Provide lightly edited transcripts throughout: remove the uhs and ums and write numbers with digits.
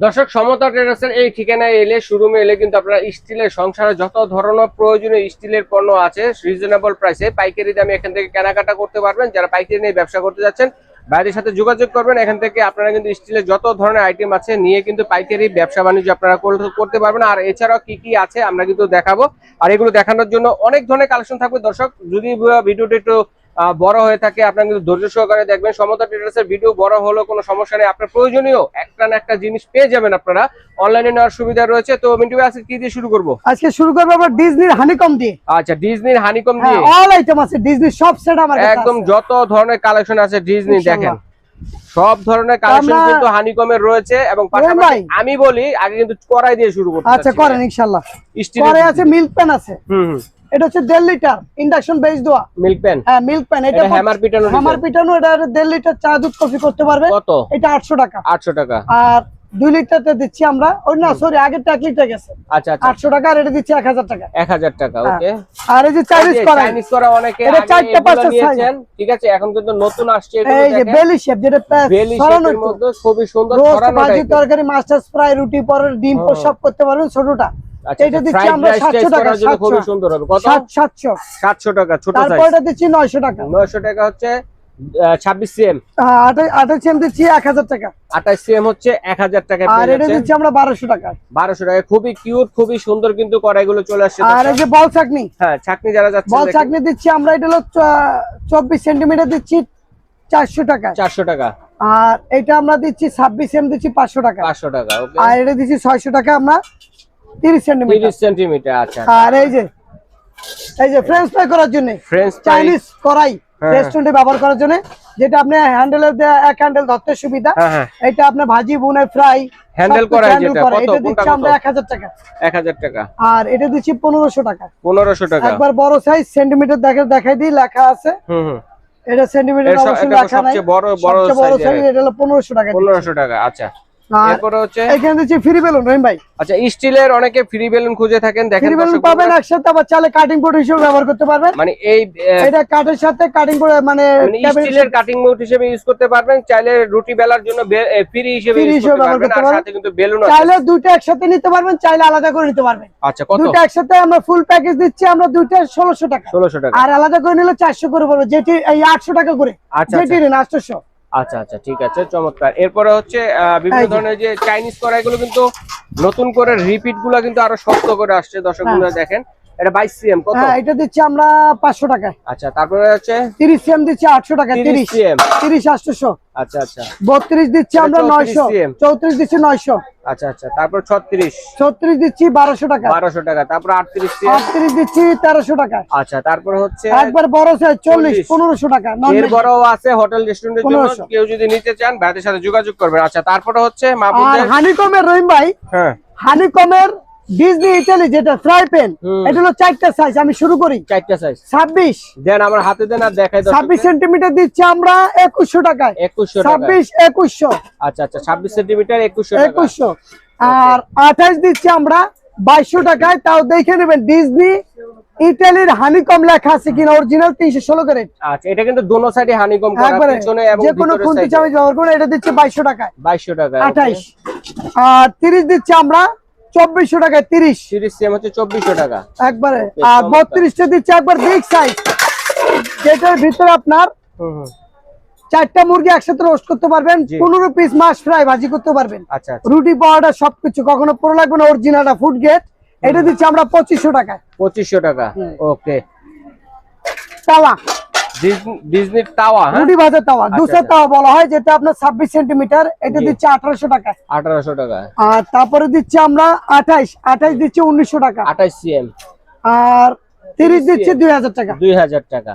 দর্শক, সমতা ট্রেডার্সের এই ঠিকানায় এলে, শোরুমে এলে কিন্তু আপনারা স্টিলের সংসারে যত ধরনের প্রয়োজনীয় স্টিলের পণ্য আছে রিজনেবল প্রাইসে পাইকারি দামে এখান থেকে কেনাকাটা করতে পারবেন। যারা পাইকারি নিয়ে ব্যবসা করতে যাচ্ছেন, বাইরের সাথে যোগাযোগ করবেন। এখান থেকে আপনারা কিন্তু স্টিলের যত ধরনের আইটেম আছে নিয়ে কিন্তু পাইকারি ব্যবসা বাণিজ্য আপনারা করতে পারবেন। আর এছাড়াও কি কি আছে আমরা কিন্তু দেখাবো, আর এগুলো দেখানোর জন্য অনেক ধরনের কালেকশন থাকবে। দর্শক, যদি ভিডিওটা একটু বড় হয়ে থাকে, আপনারা কিন্তু ধৈর্য সহকারে দেখবেন। সমতা ট্রেডার্সের ভিডিও বড় হলেও কোনো সমস্যা নেই, আপনার প্রয়োজনীয় একটা না একটা জিনিস পেয়ে যাবেন আপনারা। অনলাইনে নেওয়ার সুবিধা রয়েছে। তো মিন্টু ভাই, আজকে কি দিয়ে শুরু করব? আজকে শুরু করব আমরা ডিজনির হানিকম দিয়ে। আচ্ছা, ডিজনির হানিকম দিয়ে অল আইটেম আছে, ডিজনি সব সেট আমার কাছে একদম আছে। যত ধরনের কালেকশন আছে ডিজনি দেখেন, সব ধরনের কালেকশন কিন্তু হানিকমের রয়েছে। এবং পাশাপাশি আমি বলি আগে কিন্তু কড়াই দিয়ে শুরু করতে। আচ্ছা, করেন ইনশাআল্লাহ। কড়াই আছে, মিল্ক প্যান আছে। এটা হচ্ছে 1.5 লিটার ইন্ডাকশন বেস দেওয়া মিল্ক প্যান। হ্যাঁ, মিল্ক প্যান। এটা হ্যামার পিটানো। এটা 1.5 লিটার চা দুধ কফি করতে পারবে। কত? এটা 800 টাকা। 800 টাকা। আর 2 লিটারটা দিচ্ছি আমরা, ওই না সরি, আগেরটা 1 লিটার গেছে। আচ্ছা আচ্ছা, 800 টাকা। আর এটা দিচ্ছি 1000 টাকা। 1000 টাকা। ওকে। আর এই যে চাইনিজ করা অনেকে এটা 4টা 5টা নিয়েছেন, ঠিক আছে। এখন কিন্তু নতুন আসছে এগুলো। এই যে বেলি শেপ, যেটা বেলি শেপের মধ্যে খুবই সুন্দর ছড়ানো ভাজি তরকারি মাস্টার্স ফ্রাই রুটি পরের ডিম পোস্ট সব করতে পারবেন ছোটটা। এটা দিচ্ছি আমরা 700 টাকা। খুবই সুন্দর হবে। কত? 700 টাকা ছোট সাইজ। তারপর এটা দিচ্ছি 900 টাকা। 900 টাকা হচ্ছে 26 সিএম। 28 সিএম দিচ্ছি 1000 টাকা। 28 সিএম হচ্ছে 1000 টাকা। আর এটা দিচ্ছি আমরা 1200 টাকা। 1200 টাকা। খুবই কিউট, খুবই সুন্দর কিন্তু কড়াইগুলো চলে আসছে। আর এই যে বল চাকনি, হ্যাঁ ছাকনি যারা যাচ্ছে, বল চাকনি দিচ্ছি আমরা, এটা হলো 24 সেন্টিমিটার দিচ্ছি 400 টাকা। 400 টাকা। আর এটা আমরা দিচ্ছি 26 সিএম দিচ্ছি 500 টাকা। 500 টাকা। ওকে। আর এটা দিচ্ছি 600 টাকা আমরা 30 সেন্টিমিটার। 30 সেন্টিমিটার। আচ্ছা। আর এই যে ফ্রেঞ্চ ফ্রাই করার জন্য চাইনিজ কড়াই রেস্টুরেন্টে ব্যবহার করার জন্য, যেটা আপনি হ্যান্ডেলের এক হ্যান্ডেল ধরতে সুবিধা। এটা আপনি ভাজি বুনে ফ্রাই হ্যান্ডেল করা, যেটা কত? এটা দিচ্ছি আমরা 1000 টাকা। 1000 টাকা। আর এটা দিচ্ছি 1500 টাকা। 1500 টাকা। একবার বড় সাইজ সেন্টিমিটার দেখাই দিই, লেখা আছে। এটা সেন্টিমিটার অবশ্যই লেখা নাই। সবচেয়ে বড় সাইজ এটা হলো 1500 টাকা। 1500 টাকা। আচ্ছা। এরপরে হচ্ছে এখানে দিচ্ছি ফ্রি বেলুন রহিম ভাই। আচ্ছা, স্টিলের অনেকে ফ্রি বেলুন খুঁজে থাকেন, দেখেন ফ্রি বেলুন পাবেন একসাথে, আবার চাইলে কাটিং বোর্ড হিসেবে ব্যবহার করতে পারবেন। মানে এই এটা কাঠের সাথে কাটিং বোর্ড, মানে স্টিলের কাটিং বোর্ড হিসেবে ইউজ করতে পারবেন। চাইলে রুটি বেলার জন্য ফ্রি হিসেবে ইউজ করতে পারবেন। আর সাথে কিন্তু বেলুন আছে। চাইলে দুটো একসাথে নিতে পারবেন, চাইলে আলাদা করে নিতে পারবেন। আচ্ছা, কত? দুটো একসাথে আমরা ফুল প্যাকেজ দিচ্ছি আমরা, দুটো 1600 টাকা। 1600 টাকা। আর আলাদা করে নিলে 400 করে পড়বে, যেটি এই 800 টাকা করে। যেটি নেন 800। আচ্ছা আচ্ছা, ঠিক আছে, চমৎকার। এরপরে হচ্ছে বিভিন্ন ধরনের যে চাইনিজ কড়াইগুলো কিন্তু নতুন করে রিপিট গুলো কিন্তু আরো শক্ত করে আসছে। দর্শক বন্ধুরা দেখেন, এটা 22 সিএম। কত? হ্যাঁ, এটা দিচ্ছি আমরা 500 টাকা। আচ্ছা, তারপরে হচ্ছে 30 সিএম দিচ্ছি 800 টাকা। 30 সিএম 30 800। আচ্ছা আচ্ছা। 32 দিচ্ছি আমরা 900। 34 দিচ্ছি 900। আচ্ছা আচ্ছা। তারপর 36 দিচ্ছি 1200 টাকা। 1200 টাকা। তারপর 38 সিএম। 38 দিচ্ছি 1300 টাকা। আচ্ছা, তারপর হচ্ছে একবার বড় সাইজ 40 1500 টাকা। এর বড়ও আছে হোটেল রেস্টুরেন্টের জন্য, কেউ যদি নিতে চান ভাইদের সাথে যোগাযোগ করবেন। আচ্ছা, তারপরে হচ্ছে আর হানিকমের রহিম ভাই, হ্যাঁ হানিকমের ডিজনি ইটালি যেটা ফ্রাই প্যান, এটা হলো 4টা সাইজ। আমি শুরু করি 4টা সাইজ। 26 দেন আমার হাতে দেন আর দেখাই দাও। 26 সেন্টিমিটার দিচ্ছি আমরা 2100 টাকায়। 2100 টাকা। 26 2100। আচ্ছা আচ্ছা, 26 সেন্টিমিটার 2100 টাকা। 2100। আর 28 দিচ্ছি আমরা 2200 টাকায়। তাও দেখে নেবেন ডিজনি ইটালির হানিকম লেখা আছে কিনা, অরিজিনাল 316 ক্যারেট। আচ্ছা, এটা কিন্তু দোনো সাইডে হানিকম করা, পিছনে এবং যে কোনো খুন্তি চামচ ব্যবহার করে। এটা দিচ্ছি 2200 টাকায়। 2200 টাকা। 28। আর 30 দিচ্ছি আমরা 2400 টাকায়। 30 সিএম হচ্ছে 2400 টাকা একবারে। আর 32টা দিচ্ছি একবার বিগ সাইজ, যেটার ভিতরে আপনার 4টা মুরগি একসাথে রোস্ট করতে পারবেন, 15 পিস মাছ ফ্রাই ভাজি করতে পারবেন। আচ্ছা, রুটি পাউডার সবকিছু, কখনো পুরো লাগবে না, অরিজিনালটা ফুড গেট। এটা দিচ্ছি আমরা 2500 টাকায়। 2500 টাকা। ওকে। তাওয়া, ডিজনি তাওয়া, রুটি ভাজা তাওয়া, দুসরা তাওয়া বলা হয়, যেটা আপনার 26 সেন্টিমিটার। এটা দিচ্ছি 1800 টাকা। 1800 টাকা। আর তারপরে দিচ্ছি আমরা 28 দিচ্ছি 1900 টাকা। 28 সিএম। আর 30 দিচ্ছি 2000 টাকা। 2000 টাকা।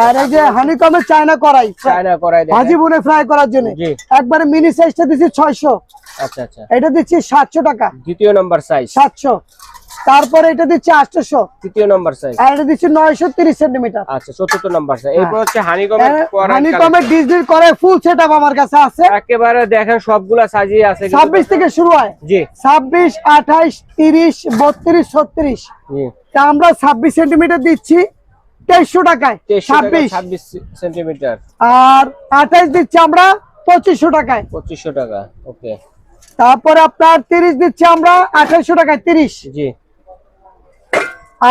আর এই যে হানিকমের চায়না কড়াই, ভাজি বুনে ফ্রাই করার জন্য, একবারে মিনি সাইজটা দিচ্ছি 600। আচ্ছা আচ্ছা। এটা দিচ্ছি 700 টাকা। দ্বিতীয় নাম্বার সাইজ 700। তারপরে এটা দিচ্ছি 800। তৃতীয় নাম্বার সাইজ। আর এটা দিচ্ছি 930 সেন্টিমিটার। আচ্ছা, চতুর্থ নাম্বার সাইজ। এরপর হচ্ছে হানিকমের ডিজনির করে ফুল সেটআপ আমার কাছে আছে। একেবারে দেখেন সবগুলা সাজিয়ে আছে। 26 থেকে শুরু হয়। জি। 26 28 30 32 36। জি। তা আমরা 26 সেন্টিমিটার দিচ্ছি 2300 টাকায়। 26 সেন্টিমিটার। আর 28 দিচ্ছি আমরা 2500 টাকায়। 2500 টাকা। ওকে। তারপরে আপনার 30 দিচ্ছি আমরা 2800 টাকায় 30। জি।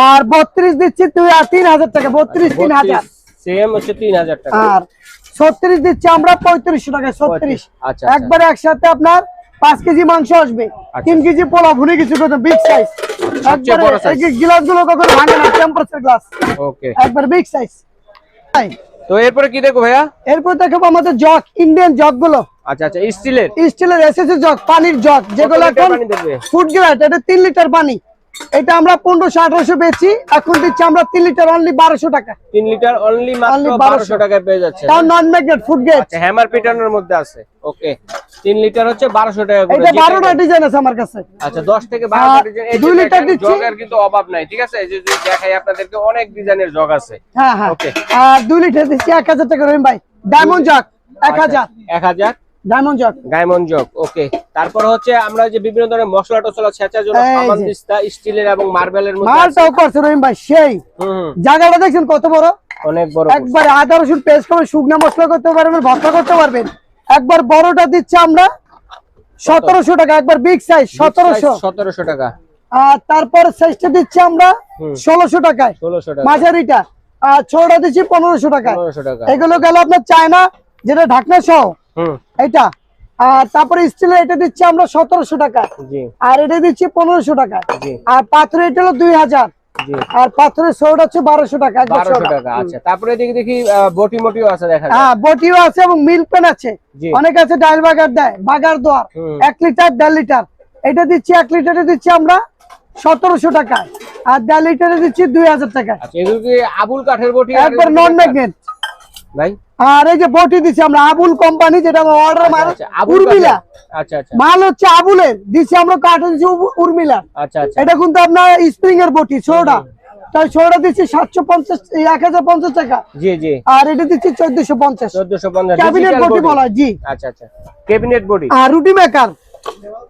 আর 32 দিচ্ছি 3000 টাকা, 32 3000 সেম হচ্ছে 3000 টাকা। আর 36 দিচ্ছি আমরা 3500 টাকায় 36। আচ্ছা একবারে একসাথে আপনার 5 কেজি মাংস আসবে, 3 কেজি পোলা ভুনে কিছু করতে, বিগ সাইজ একবারে। এই গ্লাস গুলো কখনো ভাঙে না, টেম্পারেচার গ্লাস। ওকে, একবার বিগ সাইজ। তো এরপরে কি দেখো ভাইয়া? এরপর দেখাবো আমাদের জগ, ইন্ডিয়ান জগ গুলো। আচ্ছা আচ্ছা, স্টিলের এসএসসি জগ, পানির জগ, যেগুলো এখন ফুড গ্রেড। এটা 3 লিটার পানি। এটা আমরা 1500-1800 বেচি, এখন দিচ্ছি আমরা 3 লিটার অনলি 1200 টাকা। 3 লিটার অনলি মাত্র 1200 টাকায় পেয়ে যাচ্ছে। তাও নন ম্যাগনেট ফুড গ্রেড। আচ্ছা, হ্যামার প্যাটার্নের মধ্যে আছে। ওকে, 3 লিটার হচ্ছে 1200 টাকা করে। এটা 12টা ডিজাইন আছে আমার কাছে। আচ্ছা, 10 থেকে 12টা ডিজাইন। এই 2 লিটার দিচ্ছি, জগের কিন্তু অভাব নাই, ঠিক আছে? এই যে দেখাই আপনাদেরকে, অনেক ডিজাইনের জগ আছে। হ্যাঁ হ্যাঁ। ওকে, আর 2 লিটার দিচ্ছি 1000 টাকা রহিম ভাই। Diamond jug 1000। 1000 diamond jug. Diamond jug. Okay, তারপর হচ্ছে আমরা যে বিভিন্ন ধরনের মশলা টসলা ছেঁচার জন্য আমানদিস্তা স্টিলের এবং মার্বেলের মধ্যে মালটাও করছে রহিম ভাই সেই। জায়গাটা দেখছেন কত বড়? অনেক বড়। একবার আদা রসুন পেস্ট করে শুকনা মশলা করতে পারবেন, ভর্তা করতে পারবেন। একবার বড়টা দিচ্ছে আমরা 1700 টাকা, একবার বিগ সাইজ 1700 টাকা। আর তারপর সাইজটা দিচ্ছি আমরা 1600 টাকায়, 1600 টাকা মাঝারিটা। আর ছোটটা দিচ্ছি 1500 টাকা। 1500 টাকা। এগুলো গেল আপনার চায়না, যেটা ঢাকনা সহ এটা। আর তারপরে স্টিলের এটা দিচ্ছি আমরা 1700 টাকা। জি। আর এটা দিচ্ছি 1500 টাকা। জি। আর পাথরের এটা হলো 2000। জি। আর পাথরের সোটা হচ্ছে 1200 টাকা। 1200 টাকা। আচ্ছা, তারপরে এদিকে দেখি বটি মটিও আছে, দেখা যায়। হ্যাঁ, বটিও আছে এবং মিল্ক পেন আছে। অনেক আছে ডাইল বাগার দেয়, বাগার দোয়ার 1 লিটার 1.5 লিটার। এটা দিচ্ছি 1 লিটারে দিচ্ছি আমরা 1700 টাকা। আর 1.5 লিটারে দিচ্ছি 2000 টাকা। আচ্ছা, এগুলো কি আবুল কাঠের বটি? একবার নন ম্যাগনেট ভাই। আর এই যে বটি দিচ্ছি আমরা আবুল কোম্পানি, যেটা আমরা অর্ডার মাল উর্মিলা। আচ্ছা আচ্ছা, মাল হচ্ছে আবুলের, দিচ্ছি আমরা কাঠে দিচ্ছি উর্মিলা। আচ্ছা আচ্ছা। এটা কিন্তু আপনার স্প্রিং এর বটি, ছোটটা। তাই ছোটটা দিচ্ছি 750 1050 টাকা। জি জি। আর এটা দিচ্ছি 1450। 1450 ক্যাবিনেট বটি বলা হয়। জি। আচ্ছা আচ্ছা, ক্যাবিনেট বডি। আর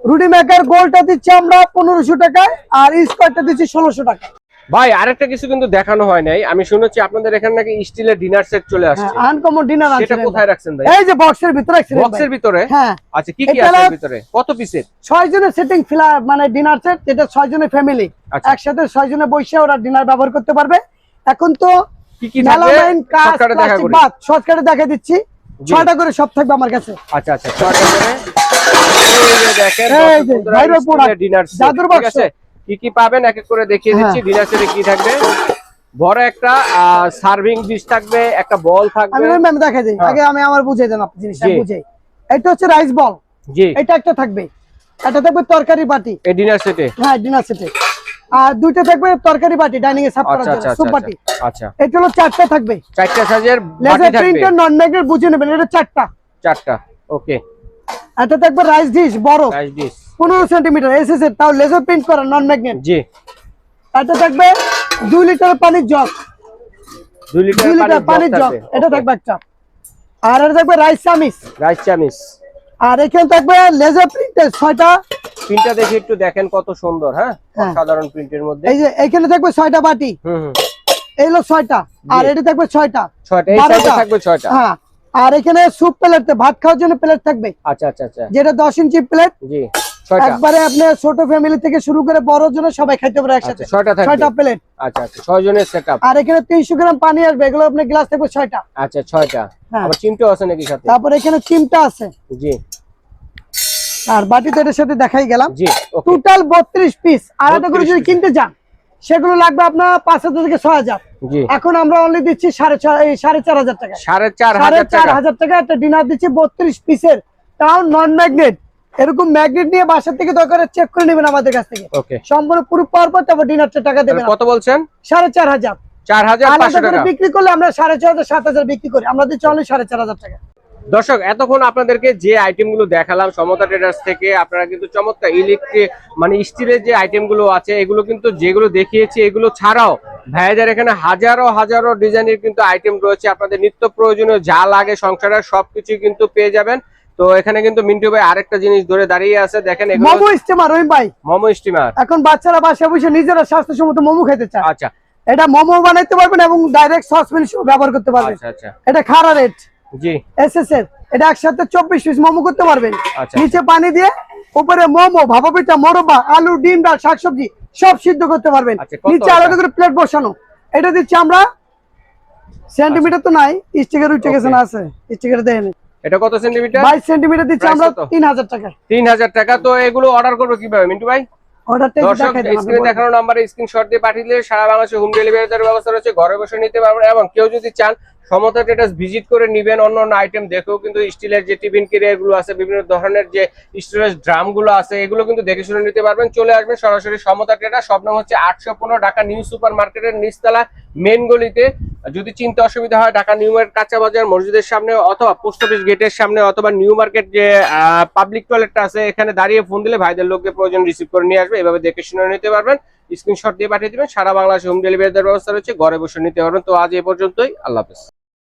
রুটি মেকার গোলটা দিচ্ছি আমরা 1500 টাকায়, আর স্কোয়ারটা দিচ্ছি 1600 টাকা। ভাই, আরেকটা কিছু কিন্তু দেখানো হয় নাই। আমি শুনেছি আপনাদের এখানে নাকি স্টিলের ডিনার সেট চলে আসছে। আনকমন ডিনার আছে। সেটা কোথায় রাখছেন ভাই? এই যে বক্সের ভিতরে রাখছি। বক্সের ভিতরে? হ্যাঁ। আচ্ছা, কি কি আছে এর ভিতরে? কত পিসের? 6 জনের সেটিং মানে ডিনার সেট, যেটা 6 জনের ফ্যামিলি একসাথে 6 জনে বসে ওরা ডিনার ব্যবহার করতে পারবে। এখন তো কি কি থাকবে শর্টকাটে দেখা করি। শর্টকাটে দেখা দিচ্ছি। 6টা করে সব থাকবে আমার কাছে। আচ্ছা আচ্ছা, 6টা করে। এই যে দেখেন ডিনার সেট, জাদুর ঠিক আছে? কি কি পাবেন এক এক করে দেখিয়ে দিচ্ছি। ডিনার সেটে কি থাকবে? বড় একটা সার্ভিং ডিশ থাকবে, একটা বল থাকবে। আমি দেখাই দিই আগে, আমি আমার বুঝাই দেন আপনি জিনিসটা বুঝাই। এটা হচ্ছে রাইস বল। জি। এটা একটা থাকবে। এটা থাকবে তরকারি বাটি এই ডিনার সেটে। হ্যাঁ, ডিনার সেটে। আর দুইটা থাকবে তরকারি বাটি, ডাইনিং এ সার্ভ করার জন্য, সুপ বাটি। আচ্ছা, এটা হলো 4টা থাকবে। 4টা সাইজের বাটি লেজার থাকবে। প্রিন্টের নন ম্যাগনেট বুঝে নেবেন, এটা 4টা। ওকে। এটা থাকবে রাইস ডিশ বড়, রাইস ডিশ 15 সেন্টিমিটার এসএস এর, তাও লেজার প্রিন্ট করা নন ম্যাগনেট। জি। এটা থাকবে 2 লিটার পানির জগ। 2 লিটার পানির জগ, এটা থাকবে একটা। আর এটা থাকবে রাইস চামিচ। আর এখানে থাকবে লেজার প্রিন্টের 6টা। প্রিন্টটা দেখে একটু দেখেন কত সুন্দর। হ্যাঁ, সাধারণ প্রিন্টের মধ্যে। এই যে এখানে থাকবে 6টা বাটি। এই হলো 6টা। আর এটা থাকবে 6টা। এই সাইডে থাকবে 6টা। হ্যাঁ। আর এখানে স্যুপ প্লেট, ভাত খাওয়ার জন্য প্লেট থাকবে। আচ্ছা আচ্ছা আচ্ছা, যেটা 10 ইঞ্চি প্লেট। জি। 6টা একবারে আপনি ছোট ফ্যামিলি থেকে শুরু করে বড় জন্য সবাই খাইতে পারে একসাথে। 6টা প্লেট। আচ্ছা আচ্ছা, 6 জনের সেটআপ। আর এখানে 300 গ্রাম পানি আসবে, এগুলো আপনি গ্লাস থাকবে 6টা। আচ্ছা, 6টা। আবার চিমটা আছে নাকি সাথে? তারপর এখানে চিমটা আছে। জি। আর বাটি তো এর সাথে দেখাই গেলাম। জি। Total 32 piece. আলাদা করে যদি কিনতে যান সেগুলো লাগবে আপনার 5000 থেকে 6000। জি। এখন আমরা অনলি দিচ্ছি 4500 টাকা। 4500 টাকা একটা ডিনার দিচ্ছি 32 পিসের, তাও নন ম্যাগনেট। এরকম ম্যাগনেট নিয়ে বাসা থেকে দরকার চেক করে নেবেন আমাদের কাছ থেকে। ওকে। সম্পূর্ণ পুরো পাওয়ার পর তারপর ডিনারটা টাকা দেবেন। কত বলছেন? 4500। 4500 টাকা বিক্রি করলে আমরা 4500 7000 বিক্রি করি, আমরা দিচ্ছি অনলি 4500 টাকা। দর্শক, এতক্ষণ আপনাদেরকে যে আইটেমগুলো দেখালাম সমতা ট্রেডার্স থেকে, আপনারা কিন্তু চমৎকার ইলেকট্রিক মানে স্টিলের যে আইটেমগুলো আছে এগুলো কিন্তু যেগুলো দেখিয়েছি এগুলো ছাড়াও ভাইয়াদের এখানে হাজারো ডিজাইনের কিন্তু আইটেম রয়েছে। আপনাদের নিত্য প্রয়োজনীয় যা লাগে সংসারে সবকিছু কিন্তু পেয়ে যাবেন। তো এখানে কিন্তু মিন্টু ভাই আরেকটা জিনিস ধরে দাঁড়িয়ে আছে, দেখেন মোমো স্টিমার। রহিম ভাই, মোমো স্টিমার। এখন বাচ্চারা বাসায় বসে নিজেরা স্বাস্থ্যসম্মত মোমো খেতে চায়। আচ্ছা, এটা মোমো বানাইতে পারবেন এবং ডাইরেক্ট সসপ্যান ব্যবহার করতে পারবেন। আচ্ছা আচ্ছা, এটা খাড়া রেট। জি। এসএস এর, এটা একসাথে 24 পিস মোমো করতে পারবেন। আচ্ছা, নিচে পানি দিয়ে উপরে মোমো, ভাপা পিঠা, মোরব্বা, আলু, ডিম, ডাল, শাকসবজি সব সিদ্ধ করতে পারবেন। নিচে আলাদা করে প্লেট বসানো। এটা দিচ্ছি আমরা সেন্টিমিটার তো নাই, স্টিকার উঠে গেছে না, আছে স্টিকার দেন। এটা কত সেন্টিমিটার? 22 সেন্টিমিটার দিচ্ছি আমরা 3000 টাকা। 3000 টাকা। তো এগুলো অর্ডার করবো কিভাবে মিন্টু ভাই? স্ক্রিনে দেখানো নাম্বারে স্ক্রিনশট দিয়ে পাঠিয়ে দিলে সারা বাংলাদেশে হোম ডেলিভারি দেওয়ার ব্যবস্থা রয়েছে, ঘরে বসে নিতে পারবেন। এবং কেউ যদি চান সমতা ট্রেডার্স ভিজিট করে নিবেন, অন্য অন্য আইটেম দেখেও কিন্তু স্টিলের যে টিফিন ক্যারিয়ার গুলো আছে, বিভিন্ন ধরনের যে স্টোরেজ ড্রাম গুলো আছে, এগুলো কিন্তু দেখে শুনে নিতে পারবেন। চলে আসবেন সরাসরি সমতা ট্রেডার্স, সব নাম হচ্ছে 815 ঢাকা নিউ সুপার মার্কেটের নিচতলা মেন গলিতে। যদি চিনতে অসুবিধা হয়, ঢাকা নিউ মার্কেট কাঁচা বাজার মসজিদের সামনে অথবা পোস্ট অফিস গেটের সামনে অথবা নিউ মার্কেট যে পাবলিক টয়লেটটা আছে এখানে দাঁড়িয়ে ফোন দিলে ভাইদের লোককে প্রয়োজন রিসিভ করে নিয়ে আসবে। এভাবে দেখে শুনে নিতে পারবেন, স্ক্রিনশট দিয়ে পাঠিয়ে দিবেন। সারা বাংলাদেশে হোম ডেলিভারি দেওয়ার ব্যবস্থা রয়েছে, ঘরে বসে নিতে পারবেন। তো আজ এ পর্যন্তই, আল্লাহ হাফেজ।